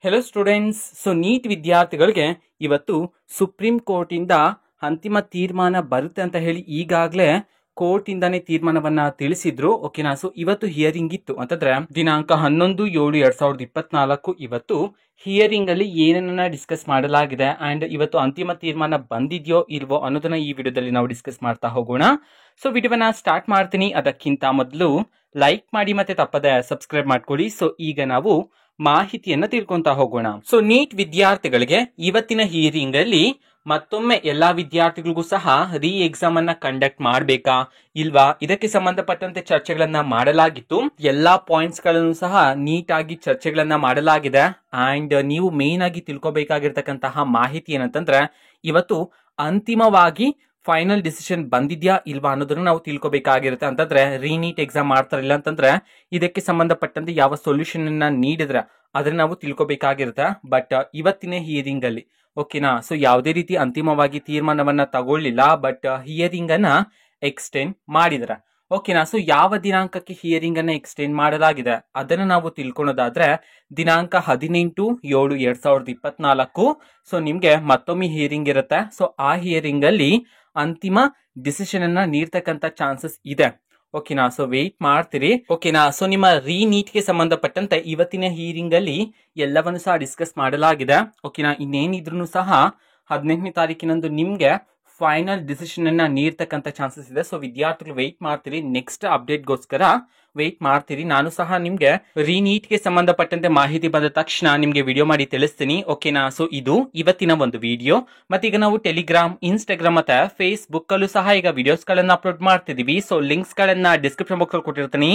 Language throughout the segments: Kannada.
Hello students. ನೀಟ್ ವಿದ್ಯಾರ್ಥಿಗಳಿಗೆ ಇವತ್ತು ಸುಪ್ರೀಂ ಕೋರ್ಟ್ ಇಂದ ಅಂತಿಮ ತೀರ್ಮಾನ ಬರುತ್ತೆ ಅಂತ ಹೇಳಿ ಈಗಾಗಲೇ ಕೋರ್ಟ್ ಇಂದಾನೆ ತೀರ್ಮಾನವನ್ನ ತಿಳಿಸಿದ್ರು. ಓಕೆನಾ. ಇವತ್ತು ಹಿಯರಿಂಗ್ ಇತ್ತು ಅಂತಂದ್ರೆ ದಿನಾಂಕ 11/7/2024 ಇವತ್ತು ಹಿಯರಿಂಗ್ ಅಲ್ಲಿ ಏನನ್ನ ಡಿಸ್ಕಸ್ ಮಾಡಲಾಗಿದೆ ಅಂಡ್ ಇವತ್ತು ಅಂತಿಮ ತೀರ್ಮಾನ ಬಂದಿದ್ಯೋ ಇಲ್ವೋ ಅನ್ನೋದನ್ನ ಈ ವಿಡಿಯೋದಲ್ಲಿ ನಾವು ಡಿಸ್ಕಸ್ ಮಾಡ್ತಾ ಹೋಗೋಣ. ವಿಡಿಯೋವನ್ನ ಸ್ಟಾರ್ಟ್ ಮಾಡ್ತೀನಿ. ಅದಕ್ಕಿಂತ ಮೊದಲು ಲೈಕ್ ಮಾಡಿ ಮತ್ತೆ ತಪ್ಪದೆ ಸಬ್ಸ್ಕ್ರೈಬ್ ಮಾಡ್ಕೊಳ್ಳಿ. ಈಗ ನಾವು ಮಾಹಿತಿಯನ್ನ ತಿಳ್ಕೊಂತ ಹೋಗೋಣ. ನೀಟ್ ವಿದ್ಯಾರ್ಥಿಗಳಿಗೆ ಇವತ್ತಿನ ಹಿಯರಿಂಗ್ ಅಲ್ಲಿ ಮತ್ತೊಮ್ಮೆ ಎಲ್ಲಾ ವಿದ್ಯಾರ್ಥಿಗಳಿಗೂ ಸಹ ರೀ ಎಕ್ಸಾಮ್ ಅನ್ನ ಕಂಡಕ್ಟ್ ಮಾಡಬೇಕಾ ಇಲ್ವಾ, ಇದಕ್ಕೆ ಸಂಬಂಧಪಟ್ಟಂತೆ ಚರ್ಚೆಗಳನ್ನ ಮಾಡಲಾಗಿತ್ತು. ಎಲ್ಲಾ ಪಾಯಿಂಟ್ಸ್ ಗಳನ್ನು ಸಹ ನೀಟ್ ಆಗಿ ಚರ್ಚೆಗಳನ್ನ ಮಾಡಲಾಗಿದೆ. ಅಂಡ್ ನೀವು ಮೇನ್ ಆಗಿ ತಿಳ್ಕೊಬೇಕಾಗಿರ್ತಕ್ಕಂತಹ ಮಾಹಿತಿ ಏನಂತಂದ್ರೆ ಇವತ್ತು ಅಂತಿಮವಾಗಿ ಫೈನಲ್ ಡಿಸಿಷನ್ ಬಂದಿದ್ಯಾ ಇಲ್ವಾ ಅನ್ನೋದನ್ನ ನಾವು ತಿಳ್ಕೊಬೇಕಾಗಿರುತ್ತೆ. ಅಂತಂದ್ರೆ ರೀನೀಟ್ ಎಕ್ಸಾಮ್ ಮಾಡ್ತಾರಿಲ್ಲ ಅಂತಂದ್ರೆ ಇದಕ್ಕೆ ಸಂಬಂಧಪಟ್ಟಂತೆ ಯಾವ ಸೊಲ್ಯೂಷನ್ ಅನ್ನ ನೀಡಿದ್ರೆ ಅದನ್ನ ನಾವು ತಿಳ್ಕೊಬೇಕಾಗಿರುತ್ತೆ. ಬಟ್ ಇವತ್ತಿನ ಹಿಯರಿಂಗ್ ಅಲ್ಲಿ ಓಕೆನಾ. ಯಾವುದೇ ರೀತಿ ಅಂತಿಮವಾಗಿ ತೀರ್ಮಾನವನ್ನ ತಗೊಳ್ಳಿಲ್ಲ, ಬಟ್ ಹಿಯರಿಂಗ್ ಅನ್ನ ಎಕ್ಸ್ಟೆಂಡ್ ಮಾಡಿದ್ರ. ಓಕೆನಾ. ಯಾವ ದಿನಾಂಕಕ್ಕೆ ಹಿಯರಿಂಗ್ ಅನ್ನ ಎಕ್ಸ್ಟೆಂಡ್ ಮಾಡಲಾಗಿದೆ ಅದನ್ನ ನಾವು ತಿಳ್ಕೊಳೋದಾದ್ರೆ ದಿನಾಂಕ 18/7/2024 ನಿಮ್ಗೆ ಮತ್ತೊಮ್ಮೆ ಹಿಯರಿಂಗ್ ಇರುತ್ತೆ. ಆ ಹಿಯರಿಂಗ್ ಅಲ್ಲಿ ಅಂತಿಮ ಡಿಸಿಷನ್ ಅನ್ನ ನೀಡ್ತಕ್ಕಂತ ಚಾನ್ಸಸ್ ಇದೆ. ಓಕೆನಾ. ವೆಯ್ಟ್ ಮಾಡ್ತೀರಿ. ಓಕೆನಾ. ನಿಮ್ಮ ರೀನೀಟ್ ಗೆ ಸಂಬಂಧಪಟ್ಟಂತೆ ಇವತ್ತಿನ ಹಿಯರಿಂಗ್ ಅಲ್ಲಿ ಎಲ್ಲವನ್ನು ಸಹ ಡಿಸ್ಕಸ್ ಮಾಡಲಾಗಿದೆ. ಓಕೆನಾ. ಇನ್ನೇನಿದ್ರು ಸಹ 18ನೇ ತಾರೀಕಿನಂದು ನಿಮ್ಗೆ ಫೈನಲ್ ಡಿಸಿಷನ್ ಅನ್ನ ನೀಡ್ತಕ್ಕಂತ ಚಾನ್ಸಸ್ ಇದೆ. ವಿದ್ಯಾರ್ಥಿಗಳು ವೆಯ್ಟ್ ಮಾಡ್ತೀರಿ. ನೆಕ್ಸ್ಟ್ ಅಪ್ಡೇಟ್ಗೋಸ್ಕರ ವೆಯ್ಟ್ ಮಾಡ್ತೀರಿ. ನಾನು ಸಹ ನಿಮ್ಗೆ ರೀನೀಟ್ ಗೆ ಸಂಬಂಧಪಟ್ಟಂತೆ ಮಾಹಿತಿ ಬಂದ ತಕ್ಷಣ ನಿಮ್ಗೆ ವಿಡಿಯೋ ಮಾಡಿ ತಿಳಿಸ್ತೀನಿ. ಓಕೆನಾ. ಇದು ಇವತ್ತಿನ ಒಂದು ವಿಡಿಯೋ. ಮತ್ತೆ ಈಗ ನಾವು ಟೆಲಿಗ್ರಾಮ್, ಇನ್ಸ್ಟಾಗ್ರಾಮ್ ಮತ್ತೆ ಫೇಸ್ಬುಕ್ ಅಲ್ಲೂ ಸಹ ಈಗ ವಿಡಿಯೋಸ್ ಗಳನ್ನ ಅಪ್ಲೋಡ್ ಮಾಡ್ತಿದೀವಿ. ಲಿಂಕ್ಸ್ ಗಳನ್ನ ಡಿಸ್ಕ್ರಿಪ್ಷನ್ ಬಾಕ್ಸ್ ಅಲ್ಲಿ ಕೊಟ್ಟಿರ್ತೀನಿ.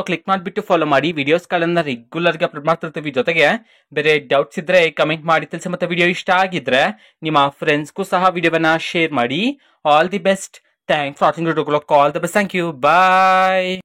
ಕ್ಲಿಕ್ ಮಾಡ್ಬಿಟ್ಟು ಫಾಲೋ ಮಾಡಿ. ವಿಡಿಯೋಸ್ ಗಳನ್ನ ರೆಗ್ಯುಲರ್ ಗೆ ಅಪ್ಲೋಡ್ ಮಾಡ್ತಿರ್ತೀವಿ. ಜೊತೆಗೆ ಬೇರೆ ಡೌಟ್ಸ್ ಇದ್ರೆ ಕಮೆಂಟ್ ಮಾಡಿ ತಿಳಿಸಿ. ಮತ್ತೆ ವಿಡಿಯೋ ಇಷ್ಟ ಆಗಿದ್ರೆ ನಿಮ್ಮ ಫ್ರೆಂಡ್ಸ್ಗೂ ಸಹ ವಿಡಿಯೋವನ್ನ ಶೇರ್ ಮಾಡಿ. All the best. Thanks for watching. All the best. Thank you. Bye.